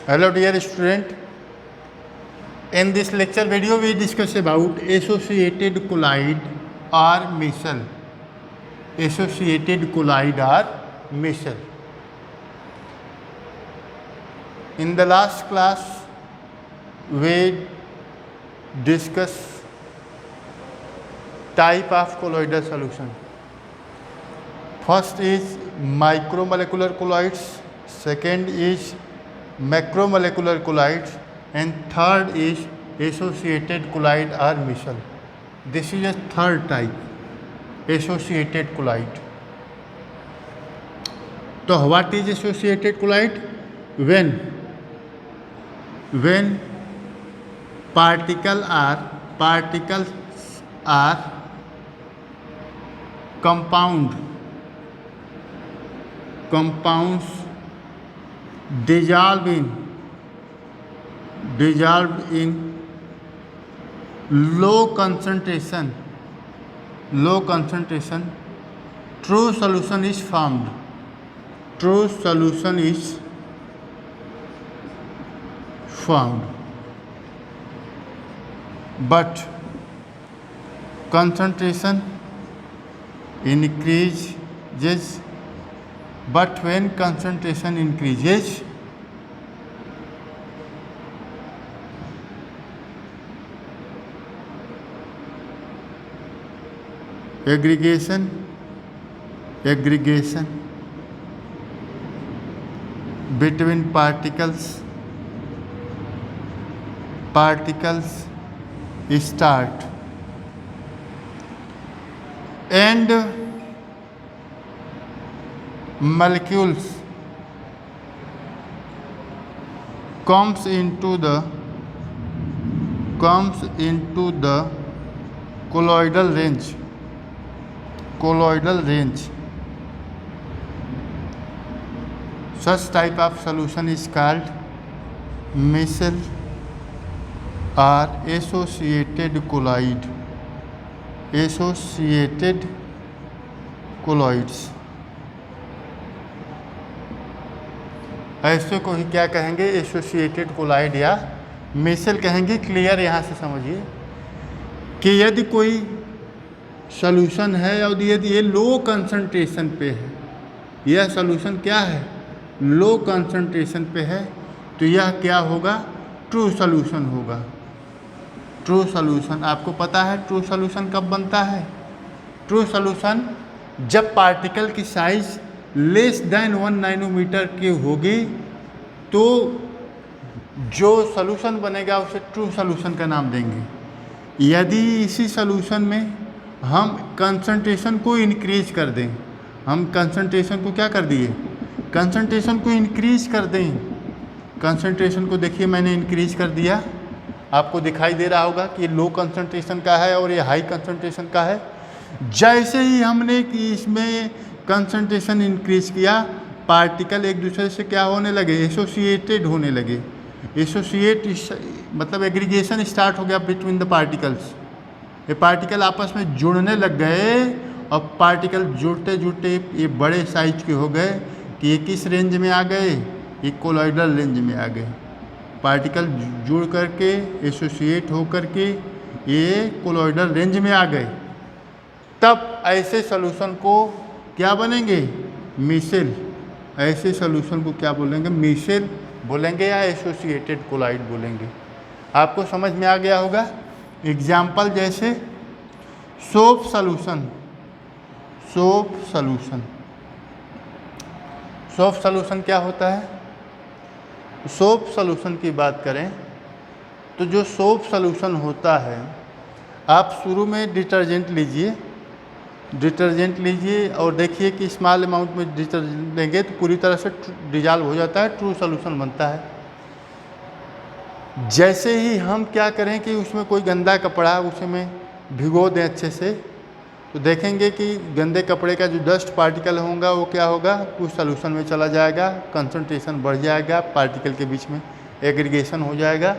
Hello dear student, in this lecture video we discuss about associated colloid or meshel. Associated colloid or meshel. In the last class we discuss type of colloidal solution. First is micromolecular colloids, second is macromolecular colloids, and third is associated colloid or meshel. This is a third type, associated colloid. So what is associated colloid? When particles are compounds dissolve in low concentration, true solution is formed. But concentration increases. But when concentration increases, aggregation between particles start, and molecules comes into the colloidal range. Such type of solution is called meshel or associated colloids. ऐसे को ही क्या कहेंगे? Associated collide या Mischel कहेंगे। Clear यहाँ से समझिए कि यदि कोई सॉल्यूशन है और यदि ये लो कंसंट्रेशन पे है, यह सॉल्यूशन क्या है? लो कंसंट्रेशन पे है, तो यह क्या होगा? ट्रू सॉल्यूशन होगा। ट्रू सॉल्यूशन आपको पता है ट्रू सॉल्यूशन कब बनता है? ट्रू सॉल्यूशन जब पार्टिकल की साइज लेस देन 1 नैनोमीटर की होगी, तो जो सॉल्यूशन बनेगा उसे ट्रू सॉल्यूशन का नाम देंगे। यदि इसी सॉल्यूशन में हम कंसंट्रेशन को इंक्रीज कर दें, हम कंसंट्रेशन को क्या कर दिए? कंसंट्रेशन को इंक्रीज कर दें। कंसंट्रेशन को देखिए मैंने इंक्रीज कर दिया, आपको दिखाई दे रहा होगा कि लो कंसंट्रेशन का है और ये हाई कंसंट्रेशन का है। जैसे ही हमने कि इसमें कंसंट्रेशन इंक्रीज किया, पार्टिकल एक दूसरे से क्या होने लगे? एसोसिएटेड होने लगे। एसोसिएट मतलब एग्रीगेशन स्टार्ट हो गया बिटवीन द पार्टिकल्स। ये पार्टिकल आपस में जुड़ने लग गए और पार्टिकल जुड़ते जुड़ते ये बड़े साइज के हो गए कि ये किस रेंज में आ गए? ये कोलॉइडल रेंज में आ गए। पार्टिकल जुड़ करके एसोसिएट हो करके ये कोलॉइडल रेंज में आ गए। तब ऐसे सॉल्यूशन को क्या बनेंगे? मेशल। ऐसे सॉल्यूशन को क्या बोलेंगे? मेशल बोलेंगे या एसोसिएटेड कोलाइड बोलेंगे। आपको समझ में आ गया होगा। एग्जाम्पल जैसे सोप सॉल्यूशन क्या होता है? सोप सॉल्यूशन की बात करें तो जो सोप सॉल्यूशन होता है, आप शुरू में डिटर्जेंट लीजिए और देखिए कि स्मॉल अमाउंट में डिटर्जेंट लेंगे तो पूरी तरह से डिजॉल्व हो जाता है, ट्रू सॉल्यूशन बनता है। जैसे ही हम क्या करें कि उसमें कोई गंदा कपड़ा उसमें भिगो दें अच्छे से, तो देखेंगे कि गंदे कपड़े का जो डस्ट पार्टिकल होगा वो क्या होगा? उस सॉल्यूशन में चला जाएगा, कंसंट्रेशन बढ़ जाएगा, पार्टिकल के बीच में एग्रीगेशन हो जाएगा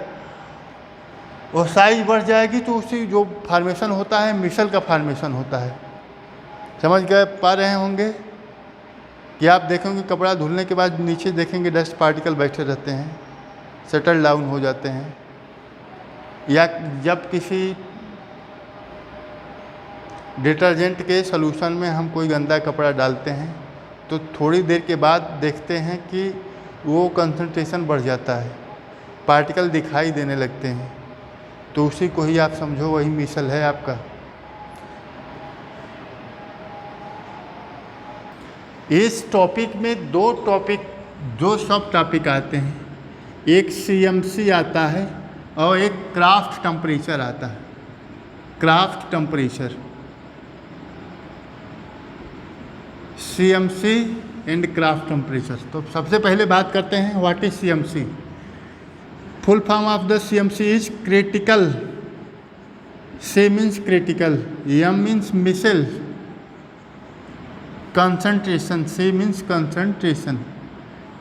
और साइज बढ़ जाएगी तो उसी जो फार्मेशन होता है मिसल का फार्मेशन होता है। समझ गए पा रहे होंगे कि आप देखेंगे कपड़ा धुलने के बाद नीचे देखेंगे डस्ट पार्टिकल बैठे रहते हैं, सेटल डाउन हो जाते हैं। या जब किसी डिटर्जेंट के सॉल्यूशन में हम कोई गंदा कपड़ा डालते हैं तो थोड़ी देर के बाद देखते हैं कि वो कंसंट्रेशन बढ़ जाता है, पार्टिकल दिखाई देने लगते हैं, तो उसी को ही आप समझो वही मिसल है आपका। इस टॉपिक में दो सब टॉपिक आते हैं, एक सीएमसी आता है और एक क्राफ्ट टेम्परेचर आता है। Krafft temperature, CMC and Krafft temperature. तो सबसे पहले बात करते हैं what is CMC. Full form of the CMC is critical. C means critical, M means micelle, concentration, C means concentration,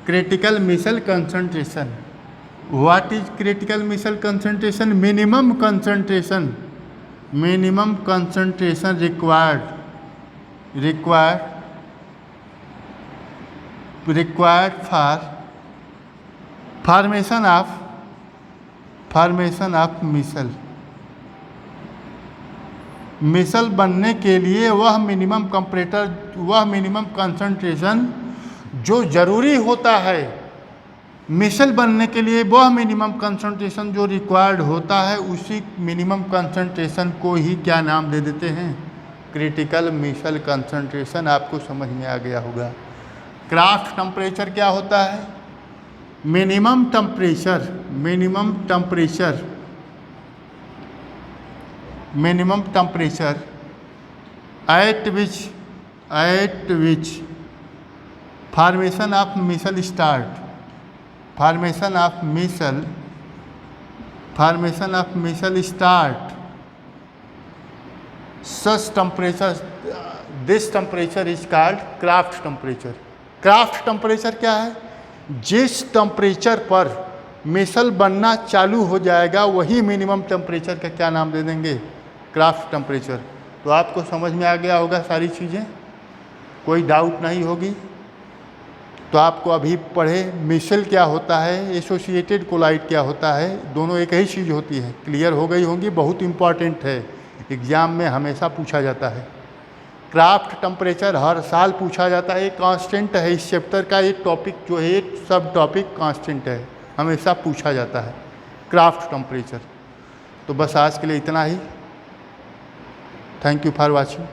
critical missile concentration. What is critical missile concentration? Minimum concentration required for formation of missile। मिसल बनने के लिए वह minimum concentration जो ज़रूरी होता है, मिसल बनने के लिए वह मिनिमम कंसंट्रेशन जो रिक्वायर्ड होता है, उसी मिनिमम कंसंट्रेशन को ही क्या नाम दे देते हैं? क्रिटिकल मिसल कंसंट्रेशन। आपको समझ में आ गया होगा। क्राफ्ट टेम्परेचर क्या होता है? Minimum temperature at which formation of missile start। formation of missile start। such temperature, this temperature is called craft temperature। Craft temperature क्या है? जिस टेम्परेचर पर मिसल बनना चालू हो जाएगा वही मिनिमम टेम्परेचर का क्या नाम दे देंगे? Craft temperature. तो आपको समझ में आ गया होगा सारी चीज़ें, कोई डाउट नहीं होगी। तो आपको अभी पढ़े मिसल क्या होता है, एसोसिएटेड कोलाइड क्या होता है, दोनों एक ही चीज़ होती है, क्लियर हो गई होंगी। बहुत इंपॉर्टेंट है, एग्ज़ाम में हमेशा पूछा जाता है। क्राफ्ट टेम्परेचर हर साल पूछा जाता है, कांस्टेंट है इस चैप्टर का। एक टॉपिक जो है, एक सब टॉपिक कांस्टेंट है, हमेशा पूछा जाता है क्राफ्ट टेम्परेचर। तो बस आज के लिए इतना ही। Thank you for watching.